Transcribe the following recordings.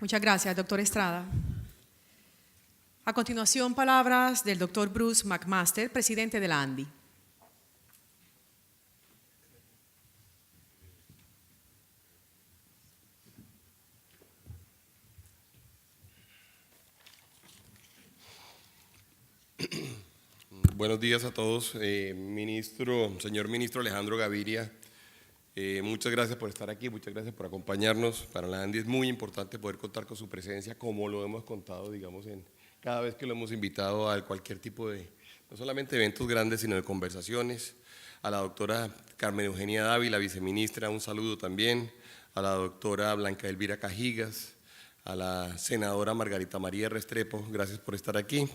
Muchas gracias, doctor Estrada. A continuación, palabras del doctor Bruce McMaster, presidente de la ANDI. Buenos días a todos, señor ministro Alejandro Gaviria. Muchas gracias por estar aquí, muchas gracias por acompañarnos. Para la ANDI es muy importante poder contar con su presencia, como lo hemos contado, digamos, cada vez que lo hemos invitado a cualquier tipo de, no solamente eventos grandes, sino de conversaciones. A la doctora Carmen Eugenia Dávila, viceministra, un saludo también. A la doctora Blanca Elvira Cajigas, a la senadora Margarita María Restrepo, gracias por estar aquí.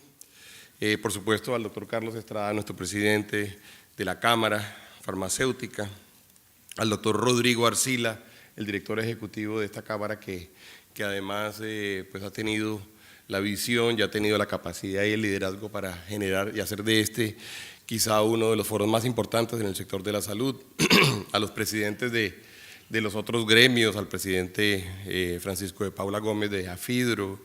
Por supuesto, al doctor Carlos Estrada, nuestro presidente de la Cámara Farmacéutica, al doctor Rodrigo Arcila, el director ejecutivo de esta Cámara, que además pues ha tenido la visión, ya ha tenido la capacidad y el liderazgo para generar y hacer de este quizá uno de los foros más importantes en el sector de la salud, a los presidentes de los otros gremios, al presidente Francisco de Paula Gómez de AFIDRO,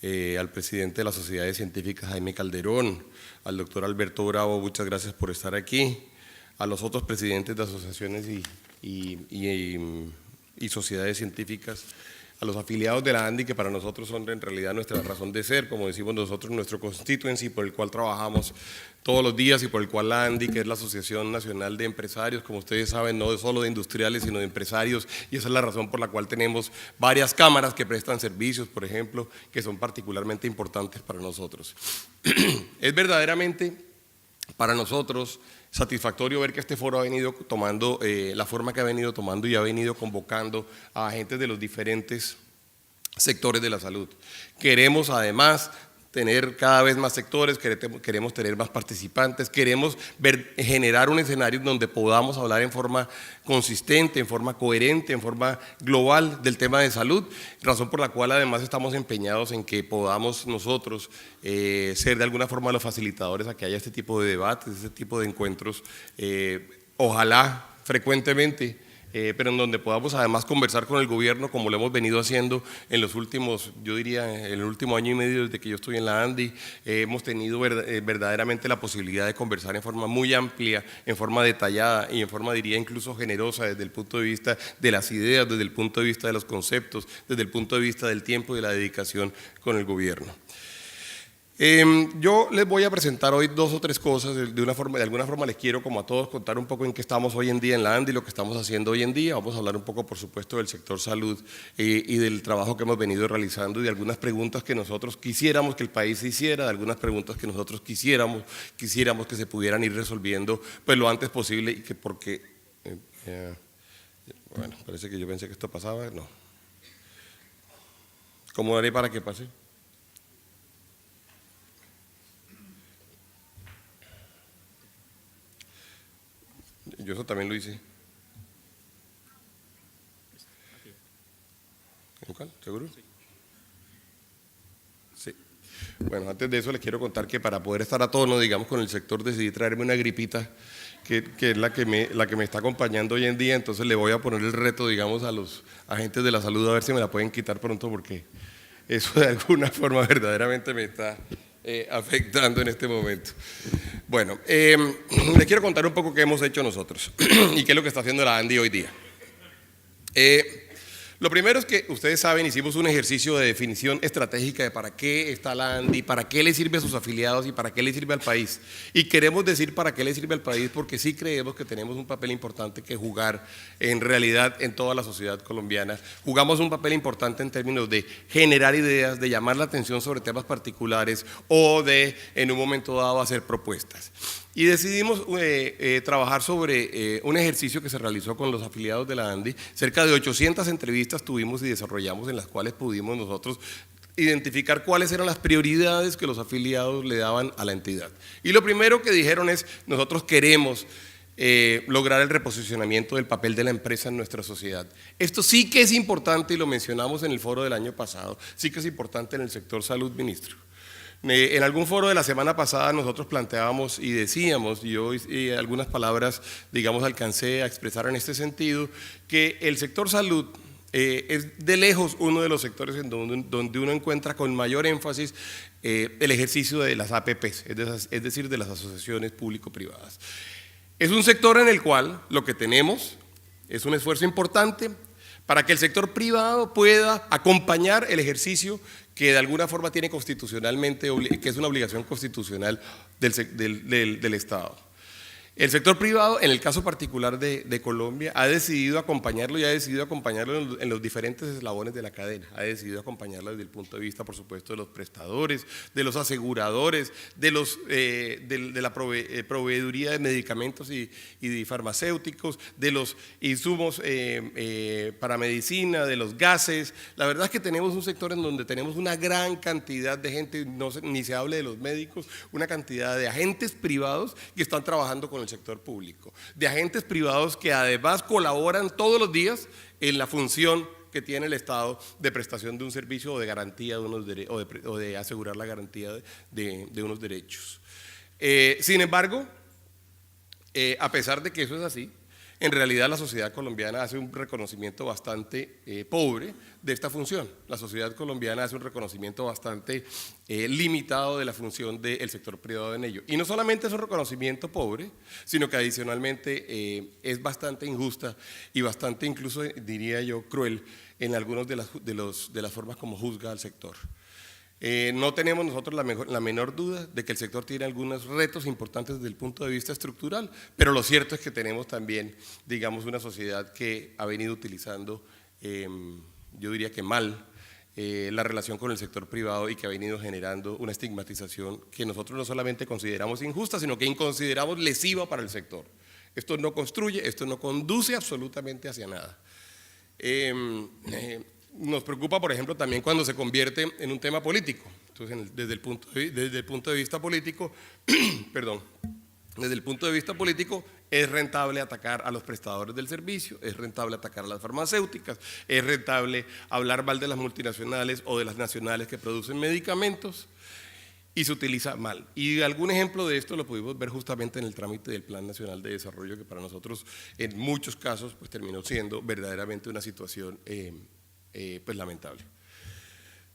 al presidente de las sociedades científicas Jaime Calderón, al doctor Alberto Bravo, muchas gracias por estar aquí, a los otros presidentes de asociaciones y sociedades científicas, a los afiliados de la ANDI, que para nosotros son en realidad nuestra razón de ser, como decimos nosotros, nuestro constituency, por el cual trabajamos todos los días y por el cual la ANDI, que es la Asociación Nacional de Empresarios, como ustedes saben, no solo de industriales, sino de empresarios, y esa es la razón por la cual tenemos varias cámaras que prestan servicios, por ejemplo, que son particularmente importantes para nosotros. Es verdaderamente para nosotros satisfactorio ver que este foro ha venido tomando la forma que ha venido tomando y ha venido convocando a agentes de los diferentes sectores de la salud. Queremos además tener cada vez más sectores, queremos tener más participantes, queremos generar un escenario donde podamos hablar en forma consistente, en forma coherente, en forma global del tema de salud, razón por la cual además estamos empeñados en que podamos nosotros ser de alguna forma los facilitadores a que haya este tipo de debates, este tipo de encuentros, ojalá frecuentemente, pero en donde podamos además conversar con el gobierno como lo hemos venido haciendo en los últimos, yo diría, en el último año y medio desde que yo estoy en la ANDI. Hemos tenido verdaderamente la posibilidad de conversar en forma muy amplia, en forma detallada y en forma, diría, incluso generosa desde el punto de vista de las ideas, desde el punto de vista de los conceptos, desde el punto de vista del tiempo y de la dedicación con el gobierno. Yo les voy a presentar hoy dos o tres cosas, de alguna forma les quiero, como a todos, contar un poco en qué estamos hoy en día en la ANDI, lo que estamos haciendo hoy en día. Vamos a hablar un poco, por supuesto, del sector salud y del trabajo que hemos venido realizando y de algunas preguntas que nosotros quisiéramos que el país se hiciera, de algunas preguntas que nosotros quisiéramos que se pudieran ir resolviendo pues lo antes posible y que porque, bueno, parece que yo pensé que esto pasaba, no. ¿Cómo haré para que pase? Yo eso también lo hice. ¿En cuál? ¿Seguro? Sí. Bueno, antes de eso les quiero contar que para poder estar a tono, digamos, con el sector decidí traerme una gripita que es la que me está acompañando hoy en día, entonces le voy a poner el reto, digamos, a los agentes de la salud a ver si me la pueden quitar pronto porque eso de alguna forma verdaderamente me está afectando en este momento. Bueno, les quiero contar un poco qué hemos hecho nosotros y qué es lo que está haciendo la ANDI hoy día. Lo primero es que ustedes saben, hicimos un ejercicio de definición estratégica de para qué está la ANDI, para qué le sirve a sus afiliados y para qué le sirve al país. Y queremos decir para qué le sirve al país porque sí creemos que tenemos un papel importante que jugar en realidad en toda la sociedad colombiana. Jugamos un papel importante en términos de generar ideas, de llamar la atención sobre temas particulares o de en un momento dado hacer propuestas. Y decidimos trabajar sobre un ejercicio que se realizó con los afiliados de la ANDI. Cerca de 800 entrevistas tuvimos y desarrollamos en las cuales pudimos nosotros identificar cuáles eran las prioridades que los afiliados le daban a la entidad. Y lo primero que dijeron es, nosotros queremos lograr el reposicionamiento del papel de la empresa en nuestra sociedad. Esto sí que es importante y lo mencionamos en el foro del año pasado, sí que es importante en el sector salud, ministro. En algún foro de la semana pasada nosotros planteábamos y decíamos, y yo algunas palabras, digamos, alcancé a expresar en este sentido, que el sector salud es de lejos uno de los sectores en donde uno encuentra con mayor énfasis el ejercicio de las APPs, es decir, de las asociaciones público-privadas. Es un sector en el cual lo que tenemos es un esfuerzo importante para que el sector privado pueda acompañar el ejercicio que de alguna forma tiene constitucionalmente, que es una obligación constitucional del Estado. El sector privado, en el caso particular de Colombia, ha decidido acompañarlo y ha decidido acompañarlo en los diferentes eslabones de la cadena. Ha decidido acompañarlo desde el punto de vista, por supuesto, de los prestadores, de los aseguradores, de la proveeduría de medicamentos y farmacéuticos, de los insumos para medicina, de los gases. La verdad es que tenemos un sector en donde tenemos una gran cantidad de gente, ni se hable de los médicos, una cantidad de agentes privados que están trabajando con el sector público, de agentes privados que además colaboran todos los días en la función que tiene el Estado de prestación de un servicio o de garantía de unos o de asegurar la garantía de unos derechos. Sin embargo, a pesar de que eso es así, en realidad la sociedad colombiana hace un reconocimiento bastante pobre de esta función. La sociedad colombiana hace un reconocimiento bastante limitado de la función del sector privado en ello. Y no solamente es un reconocimiento pobre, sino que adicionalmente es bastante injusta y bastante, incluso diría yo, cruel en algunas de las formas como juzga al sector. No tenemos nosotros la menor duda de que el sector tiene algunos retos importantes desde el punto de vista estructural, pero lo cierto es que tenemos también, digamos, una sociedad que ha venido utilizando, yo diría que mal, la relación con el sector privado y que ha venido generando una estigmatización que nosotros no solamente consideramos injusta, sino que consideramos lesiva para el sector. Esto no construye, esto no conduce absolutamente hacia nada. Nos preocupa, por ejemplo, también cuando se convierte en un tema político. Entonces, desde el punto de vista político, perdón, desde el punto de vista político, es rentable atacar a los prestadores del servicio, es rentable atacar a las farmacéuticas, es rentable hablar mal de las multinacionales o de las nacionales que producen medicamentos, y se utiliza mal. Y algún ejemplo de esto lo pudimos ver justamente en el trámite del Plan Nacional de Desarrollo, que para nosotros, en muchos casos, pues terminó siendo verdaderamente una situación pues lamentable.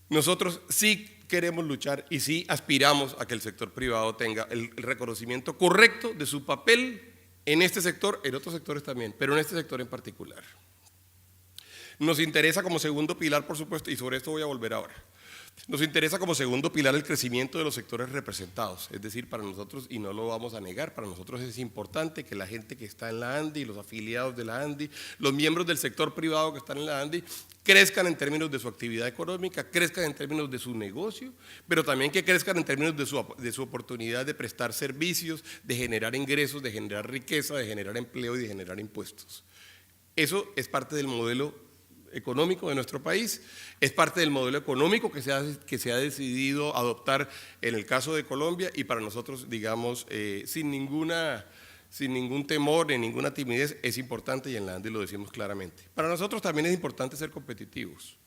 Nosotros sí queremos luchar y sí aspiramos a que el sector privado tenga el reconocimiento correcto de su papel en este sector, en otros sectores también, pero en este sector en particular. Nos interesa como segundo pilar, por supuesto, y sobre esto voy a volver ahora. Nos interesa como segundo pilar el crecimiento de los sectores representados, es decir, para nosotros, y no lo vamos a negar, para nosotros es importante que la gente que está en la ANDI, los afiliados de la ANDI, los miembros del sector privado que están en la ANDI, crezcan en términos de su actividad económica, crezcan en términos de su negocio, pero también que crezcan en términos de su oportunidad de prestar servicios, de generar ingresos, de generar riqueza, de generar empleo y de generar impuestos. Eso es parte del modelo económico de nuestro país, es parte del modelo económico que se ha decidido adoptar en el caso de Colombia y para nosotros, digamos, sin ningún temor ni ninguna timidez, es importante y en la ANDI lo decimos claramente. Para nosotros también es importante ser competitivos.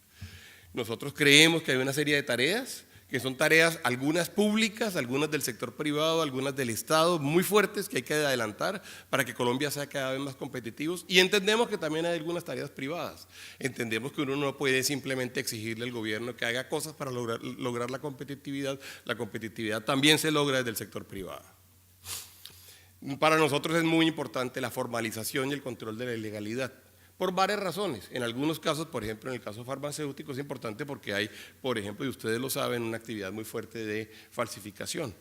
Nosotros creemos que hay una serie de tareas que son tareas, algunas públicas, algunas del sector privado, algunas del Estado, muy fuertes que hay que adelantar para que Colombia sea cada vez más competitivos y entendemos que también hay algunas tareas privadas. Entendemos que uno no puede simplemente exigirle al gobierno que haga cosas para lograr la competitividad también se logra desde el sector privado. Para nosotros es muy importante la formalización y el control de la ilegalidad. Por varias razones. En algunos casos, por ejemplo, en el caso farmacéutico es importante porque hay, por ejemplo, y ustedes lo saben, una actividad muy fuerte de falsificación.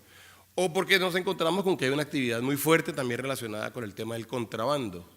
O porque nos encontramos con que hay una actividad muy fuerte también relacionada con el tema del contrabando.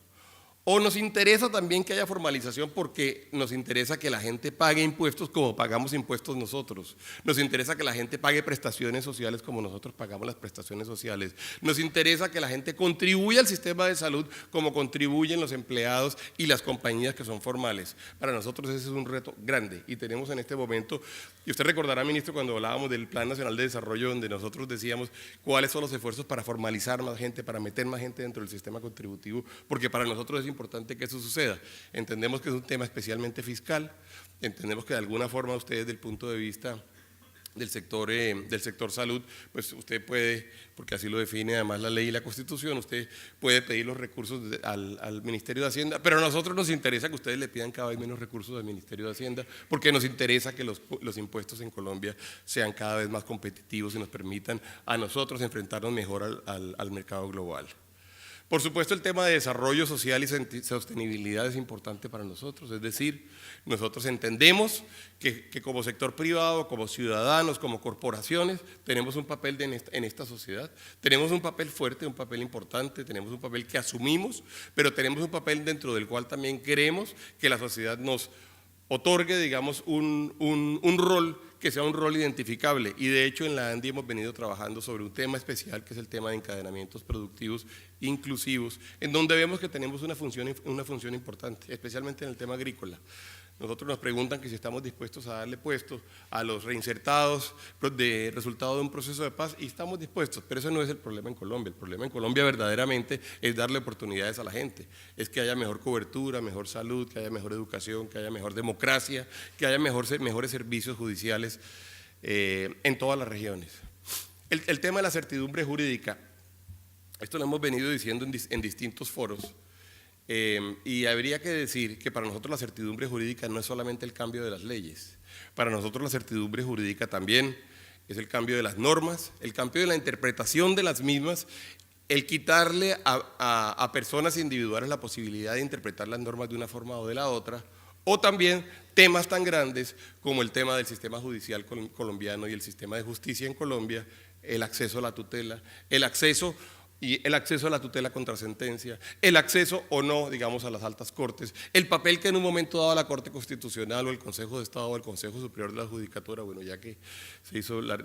O nos interesa también que haya formalización porque nos interesa que la gente pague impuestos como pagamos impuestos nosotros. Nos interesa que la gente pague prestaciones sociales como nosotros pagamos las prestaciones sociales. Nos interesa que la gente contribuya al sistema de salud como contribuyen los empleados y las compañías que son formales. Para nosotros ese es un reto grande y tenemos en este momento, y usted recordará, ministro, cuando hablábamos del Plan Nacional de Desarrollo, donde nosotros decíamos cuáles son los esfuerzos para formalizar más gente, para meter más gente dentro del sistema contributivo, porque para nosotros es importante que eso suceda. Entendemos que es un tema especialmente fiscal, entendemos que de alguna forma ustedes desde el punto de vista del sector salud, pues usted puede, porque así lo define además la ley y la Constitución, usted puede pedir los recursos al Ministerio de Hacienda, pero a nosotros nos interesa que ustedes le pidan cada vez menos recursos al Ministerio de Hacienda, porque nos interesa que los impuestos en Colombia sean cada vez más competitivos y nos permitan a nosotros enfrentarnos mejor al mercado global. Por supuesto, el tema de desarrollo social y sostenibilidad es importante para nosotros, es decir, nosotros entendemos que como sector privado, como ciudadanos, como corporaciones, tenemos un papel en esta sociedad, tenemos un papel fuerte, un papel importante, tenemos un papel que asumimos, pero tenemos un papel dentro del cual también queremos que la sociedad nos otorgue, digamos, un rol que sea un rol identificable, y de hecho en la ANDI hemos venido trabajando sobre un tema especial que es el tema de encadenamientos productivos inclusivos, en donde vemos que tenemos una función importante, especialmente en el tema agrícola. Nosotros nos preguntan que si estamos dispuestos a darle puesto a los reinsertados de resultado de un proceso de paz, y estamos dispuestos, pero eso no es el problema en Colombia. El problema en Colombia verdaderamente es darle oportunidades a la gente, es que haya mejor cobertura, mejor salud, que haya mejor educación, que haya mejor democracia, que haya mejores servicios judiciales en todas las regiones. El tema de la certidumbre jurídica, esto lo hemos venido diciendo en distintos foros. Y habría que decir que para nosotros la certidumbre jurídica no es solamente el cambio de las leyes, para nosotros la certidumbre jurídica también es el cambio de las normas, el cambio de la interpretación de las mismas, el quitarle a personas individuales la posibilidad de interpretar las normas de una forma o de la otra, o también temas tan grandes como el tema del sistema judicial colombiano y el sistema de justicia en Colombia, el acceso a la tutela, el acceso a la tutela contra sentencia, el acceso o no, digamos, a las altas cortes, el papel que en un momento dado la Corte Constitucional o el Consejo de Estado o el Consejo Superior de la Judicatura, bueno, ya que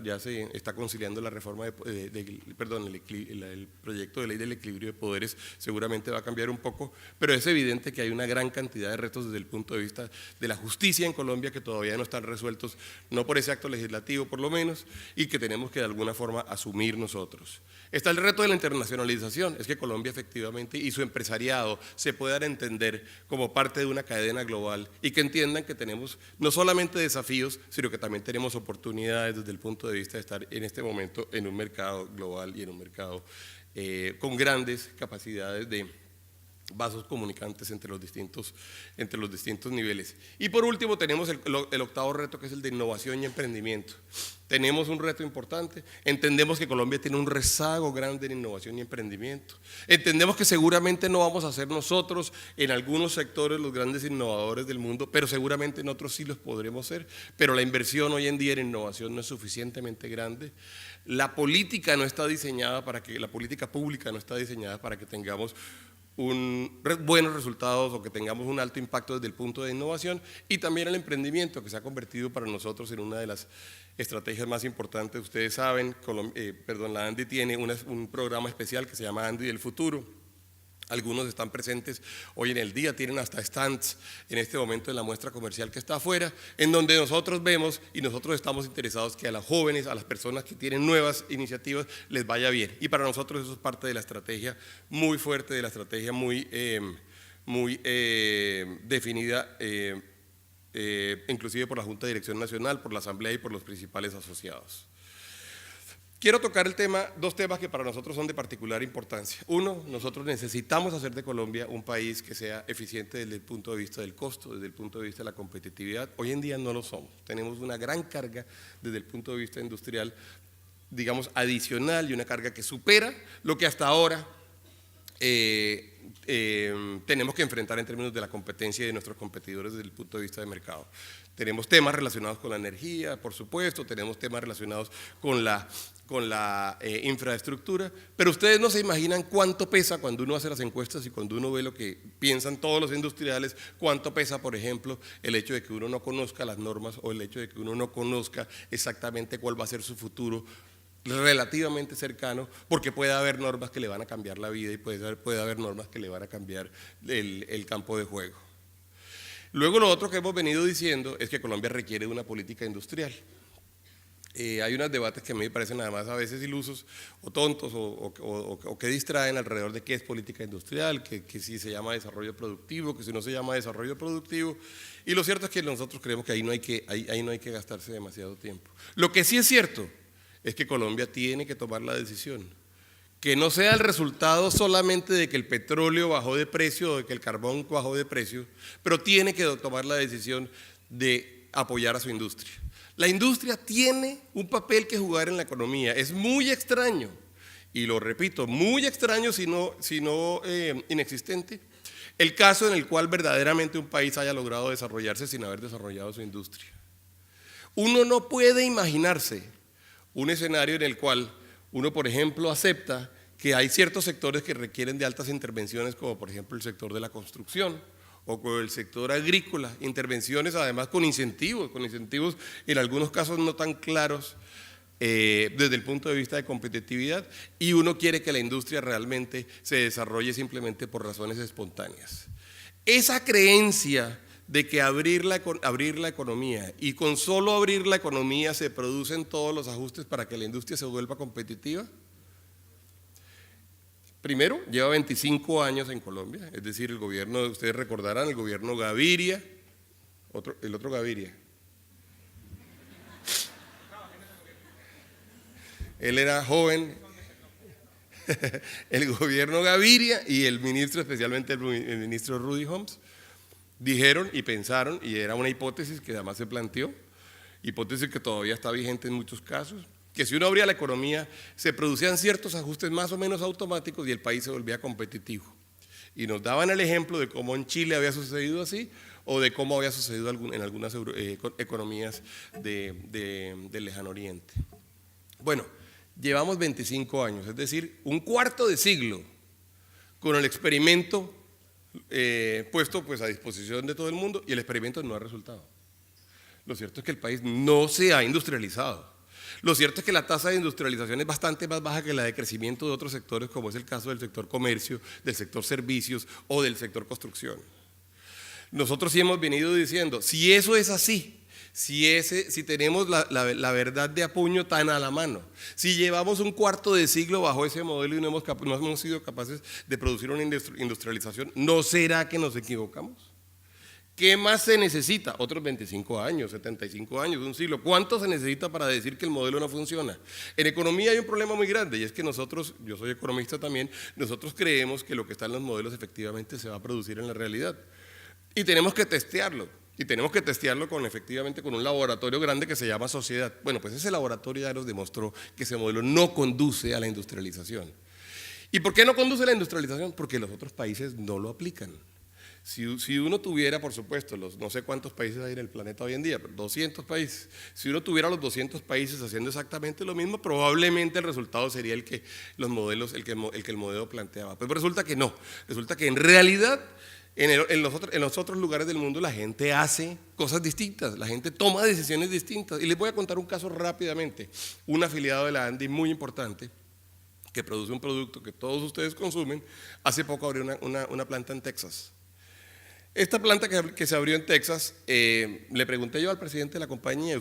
ya se está conciliando la reforma el proyecto de ley del equilibrio de poderes, seguramente va a cambiar un poco, pero es evidente que hay una gran cantidad de retos desde el punto de vista de la justicia en Colombia que todavía no están resueltos, no por ese acto legislativo por lo menos, y que tenemos que de alguna forma asumir nosotros. Está el reto de la internacionalización, es que Colombia efectivamente y su empresariado se puedan entender como parte de una cadena global y que entiendan que tenemos no solamente desafíos, sino que también tenemos oportunidades desde el punto de vista de estar en este momento en un mercado global y en un mercado con grandes capacidades de vasos comunicantes entre los distintos niveles. Y por último tenemos el octavo reto, que es el de innovación y emprendimiento. Tenemos un reto importante, entendemos que Colombia tiene un rezago grande en innovación y emprendimiento, entendemos que seguramente no vamos a ser nosotros en algunos sectores los grandes innovadores del mundo, pero seguramente en otros sí los podremos ser, pero la inversión hoy en día en innovación no es suficientemente grande. La política pública no está diseñada para que tengamos buenos resultados o que tengamos un alto impacto desde el punto de innovación, y también el emprendimiento, que se ha convertido para nosotros en una de las estrategias más importantes. Ustedes saben, la ANDI tiene un programa especial que se llama ANDI del Futuro. Algunos están presentes hoy en el día, tienen hasta stands en este momento en la muestra comercial que está afuera, en donde nosotros vemos y nosotros estamos interesados que a los jóvenes, a las personas que tienen nuevas iniciativas, les vaya bien. Y para nosotros eso es parte de la estrategia muy fuerte, de la estrategia muy definida, inclusive por la Junta de Dirección Nacional, por la Asamblea y por los principales asociados. Quiero tocar dos temas que para nosotros son de particular importancia. Uno, nosotros necesitamos hacer de Colombia un país que sea eficiente desde el punto de vista del costo, desde el punto de vista de la competitividad. Hoy en día no lo somos. Tenemos una gran carga desde el punto de vista industrial, digamos, adicional, y una carga que supera lo que hasta ahora tenemos que enfrentar en términos de la competencia y de nuestros competidores desde el punto de vista de mercado. Tenemos temas relacionados con la energía, por supuesto, tenemos temas relacionados con la infraestructura, pero ustedes no se imaginan cuánto pesa cuando uno hace las encuestas y cuando uno ve lo que piensan todos los industriales, cuánto pesa, por ejemplo, el hecho de que uno no conozca las normas o el hecho de que uno no conozca exactamente cuál va a ser su futuro relativamente cercano, porque puede haber normas que le van a cambiar la vida y puede haber normas que le van a cambiar el campo de juego. Luego lo otro que hemos venido diciendo es que Colombia requiere de una política industrial. Hay unos debates que a mí me parecen además a veces ilusos o tontos o que distraen alrededor de qué es política industrial, que si se llama desarrollo productivo, que si no se llama desarrollo productivo. Y lo cierto es que nosotros creemos que ahí no hay que gastarse demasiado tiempo. Lo que sí es cierto es que Colombia tiene que tomar la decisión, que no sea el resultado solamente de que el petróleo bajó de precio o de que el carbón bajó de precio, pero tiene que tomar la decisión de apoyar a su industria. La industria tiene un papel que jugar en la economía. Es muy extraño, y lo repito, muy extraño si no inexistente, el caso en el cual verdaderamente un país haya logrado desarrollarse sin haber desarrollado su industria. Uno no puede imaginarse un escenario en el cual uno, por ejemplo, acepta que hay ciertos sectores que requieren de altas intervenciones, como por ejemplo el sector de la construcción, o con el sector agrícola, intervenciones además con incentivos en algunos casos no tan claros desde el punto de vista de competitividad, y uno quiere que la industria realmente se desarrolle simplemente por razones espontáneas. Esa creencia de que abrir la economía y con solo abrir la economía se producen todos los ajustes para que la industria se vuelva competitiva, primero, lleva 25 años en Colombia, es decir, el gobierno, ustedes recordarán, el gobierno Gaviria, el otro Gaviria. Él era joven, el gobierno Gaviria y el ministro, especialmente el ministro Rudy Holmes, dijeron y pensaron, y era una hipótesis que además se planteó, hipótesis que todavía está vigente en muchos casos, que si uno abría la economía se producían ciertos ajustes más o menos automáticos y el país se volvía competitivo. Y nos daban el ejemplo de cómo en Chile había sucedido así o de cómo había sucedido en algunas economías del Lejano Oriente. Bueno, llevamos 25 años, es decir, un cuarto de siglo con el experimento puesto pues a disposición de todo el mundo, y el experimento no ha resultado. Lo cierto es que el país no se ha industrializado. Lo cierto es que la tasa de industrialización es bastante más baja que la de crecimiento de otros sectores, como es el caso del sector comercio, del sector servicios o del sector construcción. Nosotros sí hemos venido diciendo, si eso es así, si tenemos la verdad de a puño tan a la mano, si llevamos un cuarto de siglo bajo ese modelo y no hemos sido capaces de producir una industrialización, ¿no será que nos equivocamos? ¿Qué más se necesita? Otros 25 años, 75 años, un siglo. ¿Cuánto se necesita para decir que el modelo no funciona? En economía hay un problema muy grande, y es que nosotros, yo soy economista también, nosotros creemos que lo que está en los modelos efectivamente se va a producir en la realidad. Y tenemos que testearlo. Y tenemos que testearlo efectivamente con un laboratorio grande que se llama sociedad. Bueno, pues ese laboratorio ya nos demostró que ese modelo no conduce a la industrialización. ¿Y por qué no conduce a la industrialización? Porque los otros países no lo aplican. Si uno tuviera, por supuesto, no sé cuántos países hay en el planeta hoy en día, pero 200 países, si uno tuviera los 200 países haciendo exactamente lo mismo, probablemente el resultado sería el que el modelo planteaba. Pero resulta que no, resulta que en realidad en los otros lugares del mundo la gente hace cosas distintas, la gente toma decisiones distintas. Y les voy a contar un caso rápidamente. Un afiliado de la ANDI muy importante, que produce un producto que todos ustedes consumen, hace poco abrió una planta en Texas. Esta planta que se abrió en Texas, le pregunté yo al presidente de la compañía,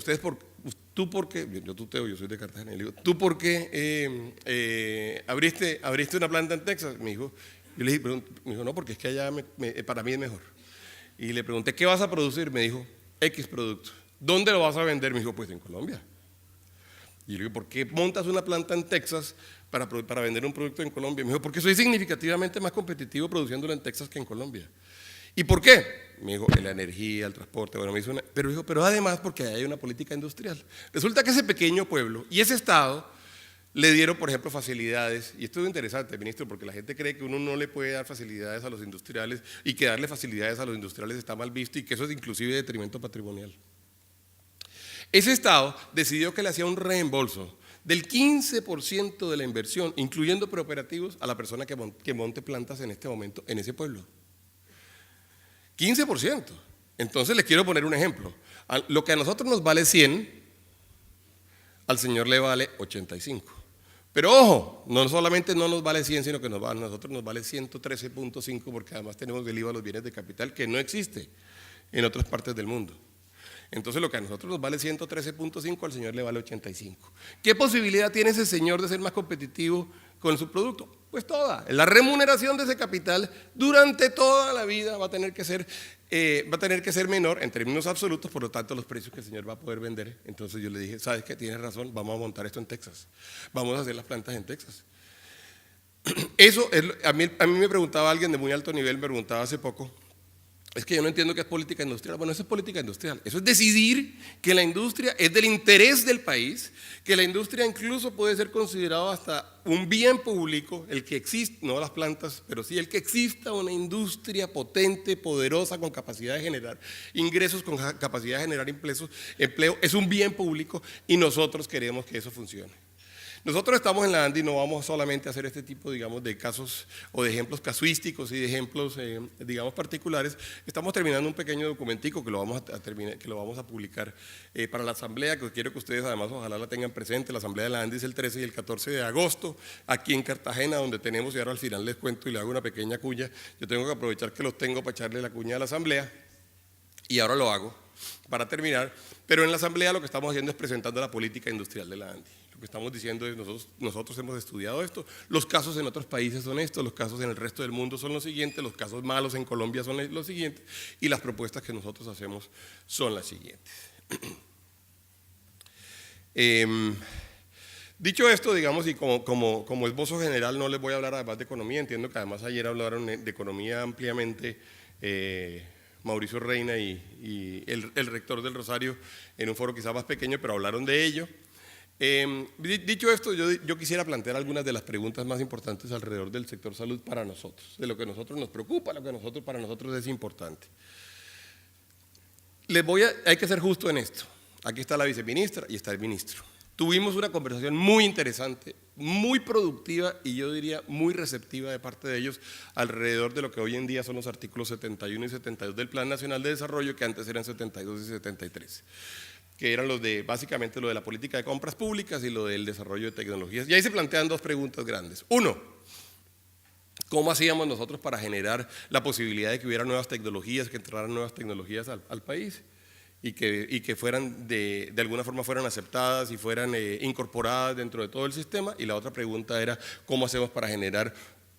¿tú por qué? Yo tuteo, yo soy de Cartagena, y le digo, ¿tú por qué abriste una planta en Texas? Me dijo, no, porque es que allá para mí es mejor. Y le pregunté, ¿qué vas a producir? Me dijo, X producto. ¿Dónde lo vas a vender? Me dijo, pues en Colombia. Y le digo, ¿por qué montas una planta en Texas para vender un producto en Colombia? Me dijo, porque soy significativamente más competitivo produciéndolo en Texas que en Colombia. ¿Y por qué? Me dijo, la energía, el transporte, bueno, pero además porque hay una política industrial. Resulta que ese pequeño pueblo y ese estado le dieron, por ejemplo, facilidades, y esto es interesante, ministro, porque la gente cree que uno no le puede dar facilidades a los industriales y que darle facilidades a los industriales está mal visto y que eso es inclusive detrimento patrimonial. Ese estado decidió que le hacía un reembolso del 15% de la inversión, incluyendo preoperativos, a la persona que monte plantas en este momento en ese pueblo. 15%. Entonces les quiero poner un ejemplo. Lo que a nosotros nos vale 100, al señor le vale 85. Pero ojo, no solamente no nos vale 100, sino que a nosotros nos vale 113.5, porque además tenemos el IVA a los bienes de capital que no existe en otras partes del mundo. Entonces lo que a nosotros nos vale 113.5, al señor le vale 85. ¿Qué posibilidad tiene ese señor de ser más competitivo con su producto? Pues toda. La remuneración de ese capital durante toda la vida va a tener que ser menor en términos absolutos, por lo tanto los precios que el señor va a poder vender. Entonces yo le dije, ¿sabes qué? Tienes razón, vamos a montar esto en Texas. Vamos a hacer las plantas en Texas. Eso es, a mí me preguntaba alguien de muy alto nivel, me preguntaba hace poco, es que yo no entiendo qué es política industrial. Bueno, eso es política industrial, eso es decidir que la industria es del interés del país, que la industria incluso puede ser considerado hasta un bien público, el que existe, no las plantas, pero sí el que exista una industria potente, poderosa, con capacidad de generar ingresos, con capacidad de generar empleo, es un bien público y nosotros queremos que eso funcione. Nosotros estamos en la ANDI, no vamos solamente a hacer este tipo, digamos, de casos o de ejemplos casuísticos y de ejemplos, digamos, particulares. Estamos terminando un pequeño documentico que lo vamos a publicar para la asamblea, que quiero que ustedes además ojalá la tengan presente. La asamblea de la ANDI es el 13 y el 14 de agosto, aquí en Cartagena, donde tenemos, y ahora al final les cuento y le hago una pequeña cuña. Yo tengo que aprovechar que los tengo para echarle la cuña a la asamblea, y ahora lo hago para terminar. Pero en la asamblea lo que estamos haciendo es presentando la política industrial de la ANDI. Lo que estamos diciendo es, nosotros hemos estudiado esto, los casos en otros países son estos, los casos en el resto del mundo son los siguientes, los casos malos en Colombia son los siguientes, y las propuestas que nosotros hacemos son las siguientes. Dicho esto, digamos, y como esbozo general no les voy a hablar además de economía, entiendo que además ayer hablaron de economía ampliamente Mauricio Reina y el rector del Rosario en un foro quizás más pequeño, pero hablaron de ello. Dicho esto, yo quisiera plantear algunas de las preguntas más importantes alrededor del sector salud para nosotros, de lo que a nosotros nos preocupa, lo que para nosotros es importante. Hay que ser justo en esto. Aquí está la viceministra y está el ministro. Tuvimos una conversación muy interesante, muy productiva y yo diría muy receptiva de parte de ellos alrededor de lo que hoy en día son los artículos 71 y 72 del Plan Nacional de Desarrollo, que antes eran 72 y 73. Que eran básicamente lo de la política de compras públicas y lo del desarrollo de tecnologías. Y ahí se plantean dos preguntas grandes. Uno, ¿cómo hacíamos nosotros para generar la posibilidad de que hubiera nuevas tecnologías, que entraran nuevas tecnologías al país y que fueran de alguna forma fueran aceptadas y fueran incorporadas dentro de todo el sistema? Y la otra pregunta era, ¿cómo hacemos para generar,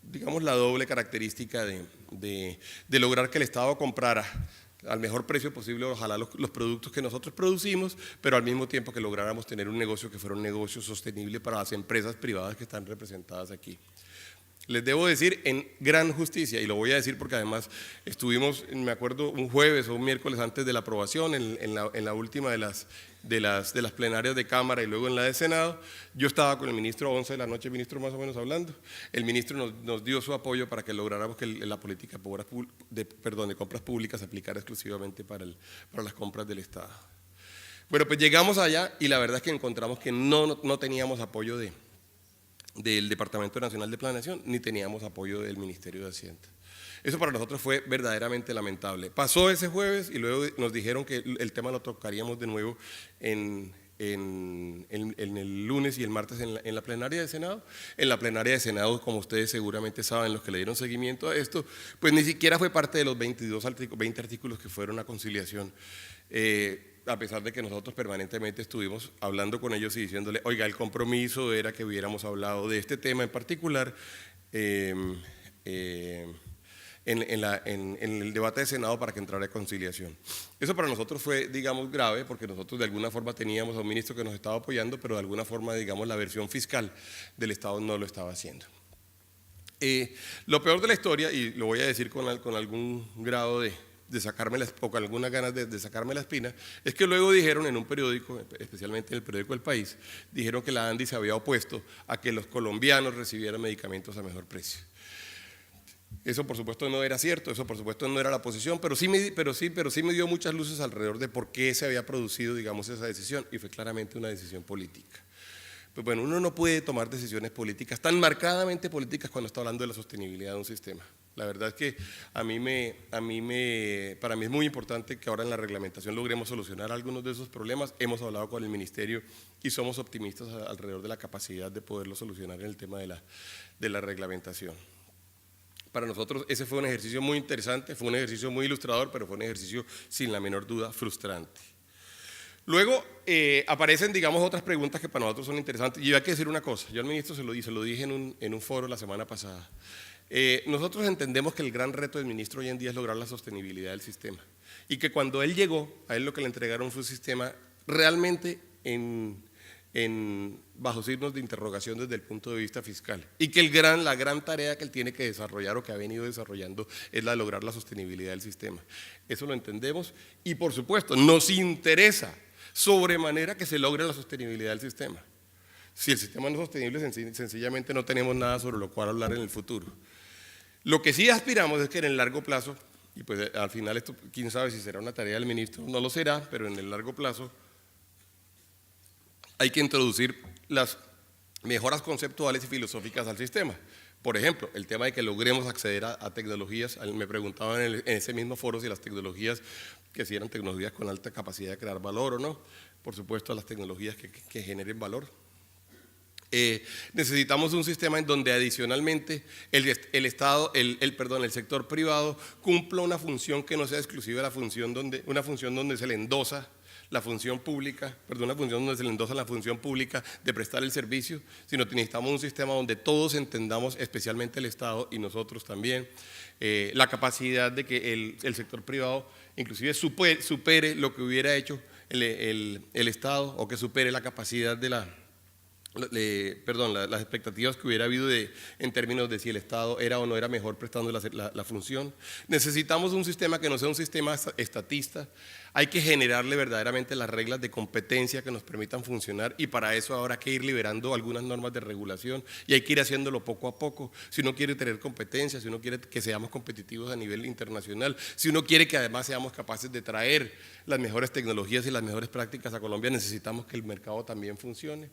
digamos, la doble característica de lograr que el Estado comprara al mejor precio posible, ojalá los productos que nosotros producimos, pero al mismo tiempo que lográramos tener un negocio que fuera un negocio sostenible para las empresas privadas que están representadas aquí? Les debo decir en gran justicia, y lo voy a decir porque además estuvimos, me acuerdo, un jueves o un miércoles antes de la aprobación, en la última de las plenarias de Cámara y luego en la de Senado, yo estaba con el ministro a 11 de la noche, el ministro más o menos hablando, el ministro nos dio su apoyo para que lográramos que la política de compras públicas se aplicara exclusivamente para las compras del Estado. Bueno, pues llegamos allá y la verdad es que encontramos que no teníamos apoyo del Departamento Nacional de Planeación, ni teníamos apoyo del Ministerio de Hacienda. Eso para nosotros fue verdaderamente lamentable. Pasó ese jueves y luego nos dijeron que el tema lo tocaríamos de nuevo en el lunes y el martes en la plenaria de Senado. En la plenaria de Senado, como ustedes seguramente saben, los que le dieron seguimiento a esto, pues ni siquiera fue parte de los 20 artículos que fueron a conciliación. A pesar de que nosotros permanentemente estuvimos hablando con ellos y diciéndole, oiga, el compromiso era que hubiéramos hablado de este tema en particular en el debate de Senado para que entrara a conciliación. Eso para nosotros fue, digamos, grave, porque nosotros de alguna forma teníamos a un ministro que nos estaba apoyando, pero de alguna forma, digamos, la versión fiscal del Estado no lo estaba haciendo. Lo peor de la historia, y lo voy a decir con algún grado de sacarme o con algunas ganas de sacarme la espina, es que luego dijeron en un periódico, especialmente en el periódico El País, dijeron que la ANDI se había opuesto a que los colombianos recibieran medicamentos a mejor precio. Eso por supuesto no era cierto, eso por supuesto no era la posición, pero sí me dio muchas luces alrededor de por qué se había producido, digamos, esa decisión, y fue claramente una decisión política. Pues bueno, uno no puede tomar decisiones políticas, tan marcadamente políticas, cuando está hablando de la sostenibilidad de un sistema. La verdad es que para mí es muy importante que ahora en la reglamentación logremos solucionar algunos de esos problemas. Hemos hablado con el Ministerio y somos optimistas alrededor de la capacidad de poderlo solucionar en el tema de la reglamentación. Para nosotros ese fue un ejercicio muy interesante, fue un ejercicio muy ilustrador, pero fue un ejercicio sin la menor duda frustrante. Luego aparecen, digamos, otras preguntas que para nosotros son interesantes. Y hay que decir una cosa, yo al ministro se lo dije en un foro la semana pasada. Nosotros entendemos que el gran reto del ministro hoy en día es lograr la sostenibilidad del sistema. Y que cuando él llegó, a él lo que le entregaron fue un sistema realmente bajo signos de interrogación desde el punto de vista fiscal. Y que la gran tarea que él tiene que desarrollar o que ha venido desarrollando es la de lograr la sostenibilidad del sistema. Eso lo entendemos y por supuesto nos interesa sobremanera que se logre la sostenibilidad del sistema. Si el sistema no es sostenible, sencillamente no tenemos nada sobre lo cual hablar en el futuro. Lo que sí aspiramos es que en el largo plazo, y pues al final esto quién sabe si será una tarea del ministro, no lo será, pero en el largo plazo hay que introducir las mejoras conceptuales y filosóficas al sistema. Por ejemplo, el tema de que logremos acceder a tecnologías, me preguntaban en ese mismo foro si las tecnologías, que si eran tecnologías con alta capacidad de crear valor o no, por supuesto las tecnologías que generen valor. Necesitamos un sistema en donde adicionalmente el sector privado cumpla una función que no sea exclusiva de una función donde se le endosa la función pública, una función donde se le endosa la función pública de prestar el servicio, sino que necesitamos un sistema donde todos entendamos, especialmente el Estado y nosotros también, la capacidad de que el sector privado inclusive supere lo que hubiera hecho el Estado, o que supere la capacidad de las expectativas que hubiera habido en términos de si el Estado era o no era mejor prestando la función. Necesitamos un sistema que no sea un sistema estatista. Hay que generarle verdaderamente las reglas de competencia que nos permitan funcionar, y para eso habrá que ir liberando algunas normas de regulación y hay que ir haciéndolo poco a poco. Si uno quiere tener competencia, si uno quiere que seamos competitivos a nivel internacional, si uno quiere que además seamos capaces de traer las mejores tecnologías y las mejores prácticas a Colombia, necesitamos que el mercado también funcione.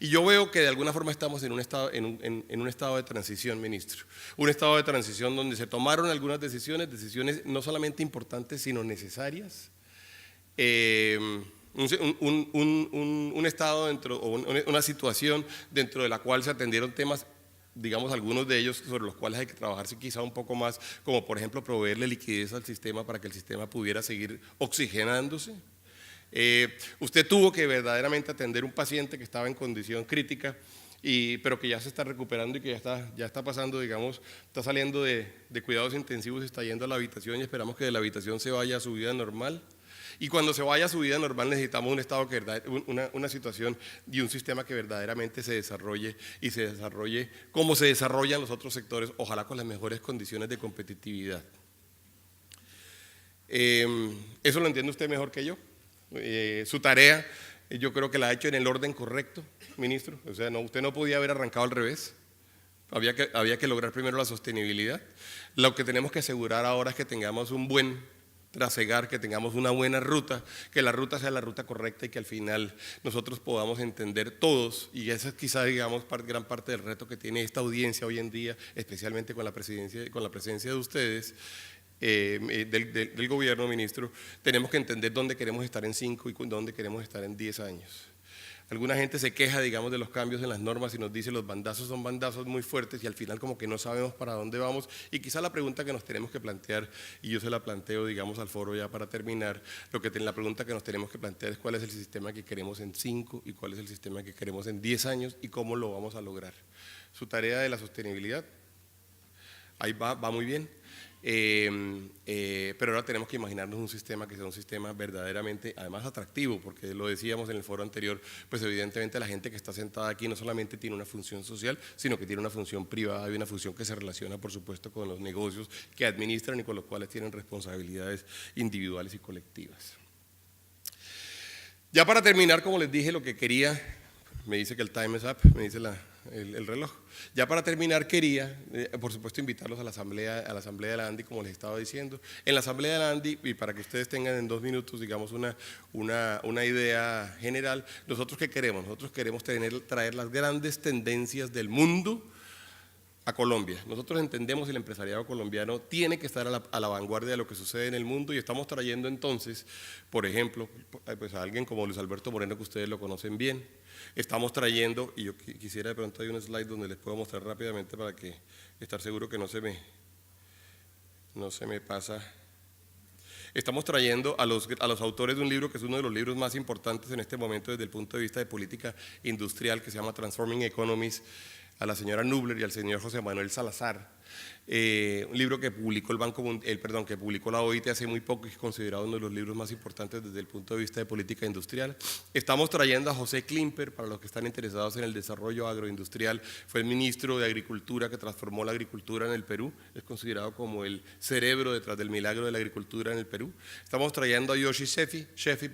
Y yo veo que de alguna forma estamos en un estado de transición, ministro. Un estado de transición donde se tomaron algunas decisiones no solamente importantes, sino necesarias. Un estado una situación dentro de la cual se atendieron temas, digamos algunos de ellos sobre los cuales hay que trabajarse quizá un poco más, como por ejemplo proveerle liquidez al sistema para que el sistema pudiera seguir oxigenándose. Usted tuvo que verdaderamente atender un paciente que estaba en condición crítica, pero que ya se está recuperando y que ya está pasando, digamos, está saliendo de cuidados intensivos y está yendo a la habitación, y esperamos que de la habitación se vaya a su vida normal. Y cuando se vaya a su vida normal necesitamos un estado una situación y un sistema que verdaderamente se desarrolle, y se desarrolle como se desarrollan los otros sectores, ojalá con las mejores condiciones de competitividad. Eso lo entiende usted mejor que yo. Su tarea yo creo que la ha hecho en el orden correcto, ministro. O sea, usted no podía haber arrancado al revés. Había que lograr primero la sostenibilidad. Lo que tenemos que asegurar ahora es que tengamos un buen trasegar, que tengamos una buena ruta, que la ruta sea la ruta correcta y que al final nosotros podamos entender todos, y esa es quizá, digamos, gran parte del reto que tiene esta audiencia hoy en día, especialmente con la presencia de ustedes, del gobierno, ministro. Tenemos que entender dónde queremos estar en 5 y dónde queremos estar en 10 años. Alguna gente se queja, digamos, de los cambios en las normas y nos dice los bandazos son bandazos muy fuertes y al final como que no sabemos para dónde vamos, y quizá la pregunta que nos tenemos que plantear, y yo se la planteo, digamos, al foro ya para terminar, la pregunta que nos tenemos que plantear es cuál es el sistema que queremos en 5 y cuál es el sistema que queremos en 10 años y cómo lo vamos a lograr. Su tarea de la sostenibilidad, ahí va muy bien. Pero ahora tenemos que imaginarnos un sistema que sea un sistema verdaderamente, además, atractivo, porque lo decíamos en el foro anterior, pues evidentemente la gente que está sentada aquí no solamente tiene una función social, sino que tiene una función privada y una función que se relaciona, por supuesto, con los negocios que administran y con los cuales tienen responsabilidades individuales y colectivas. Ya para terminar, como les dije, lo que quería, me dice que el time is up, me dice el reloj. Ya para terminar quería, por supuesto, invitarlos a la asamblea de la ANDI, como les estaba diciendo. En la asamblea de la ANDI, y para que ustedes tengan en 2 minutos, digamos, una idea general, ¿nosotros qué queremos? Nosotros queremos traer las grandes tendencias del mundo a Colombia. Nosotros entendemos que el empresariado colombiano tiene que estar a la vanguardia de lo que sucede en el mundo, y estamos trayendo entonces, por ejemplo, pues a alguien como Luis Alberto Moreno, que ustedes lo conocen bien. Estamos trayendo, y yo quisiera de pronto hay un slide donde les puedo mostrar rápidamente para estar seguro que no se me pasa. Estamos trayendo a los autores de un libro que es uno de los libros más importantes en este momento desde el punto de vista de política industrial, que se llama Transforming Economies, a la señora Nubler y al señor José Manuel Salazar. Un libro que publicó que publicó la OIT hace muy poco y es considerado uno de los libros más importantes desde el punto de vista de política industrial. Estamos trayendo a José Klimper, para los que están interesados en el desarrollo agroindustrial. Fue el ministro de Agricultura que transformó la agricultura en el Perú, es considerado como el cerebro detrás del milagro de la agricultura en el Perú. Estamos trayendo a Yoshi Sheffi,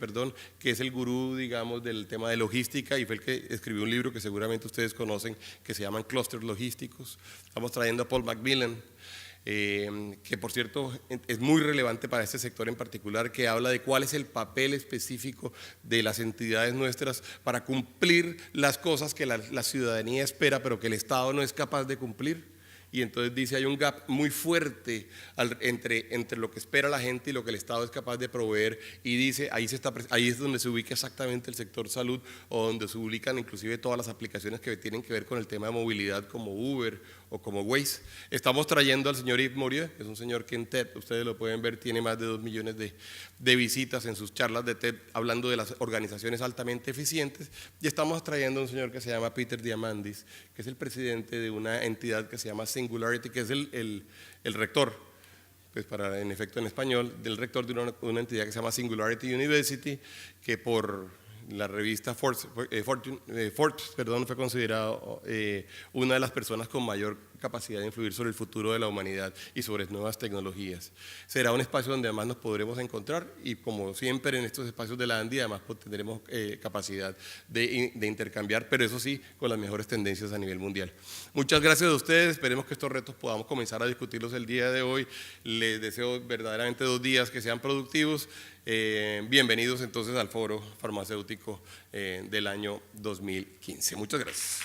que es el gurú, digamos, del tema de logística y fue el que escribió un libro que seguramente ustedes conocen que se llaman Clústeres Logísticos. Estamos trayendo a Paul McMillan, que por cierto es muy relevante para este sector en particular, que habla de cuál es el papel específico de las entidades nuestras para cumplir las cosas que la ciudadanía espera, pero que el Estado no es capaz de cumplir. Y entonces dice, hay un gap muy fuerte entre lo que espera la gente y lo que el Estado es capaz de proveer, y dice, ahí es donde se ubica exactamente el sector salud, o donde se ubican inclusive todas las aplicaciones que tienen que ver con el tema de movilidad, como Uber o como Waze. Estamos trayendo al señor Yves Morieux, es un señor que en TED, ustedes lo pueden ver, tiene más de 2 millones de visitas en sus charlas de TED, hablando de las organizaciones altamente eficientes. Y estamos trayendo a un señor que se llama Peter Diamandis, que es el presidente de una entidad que se llama Singularity, que es el rector, pues en efecto en español, del rector de una entidad que se llama Singularity University, que por la revista Forbes fue considerado una de las personas con mayor capacidad de influir sobre el futuro de la humanidad y sobre nuevas tecnologías. Será un espacio donde además nos podremos encontrar, y como siempre en estos espacios de la ANDI además tendremos capacidad de intercambiar, pero eso sí, con las mejores tendencias a nivel mundial. Muchas gracias a ustedes, esperemos que estos retos podamos comenzar a discutirlos el día de hoy. Les deseo verdaderamente 2 días que sean productivos. Bienvenidos entonces al Foro Farmacéutico del año 2015. Muchas gracias.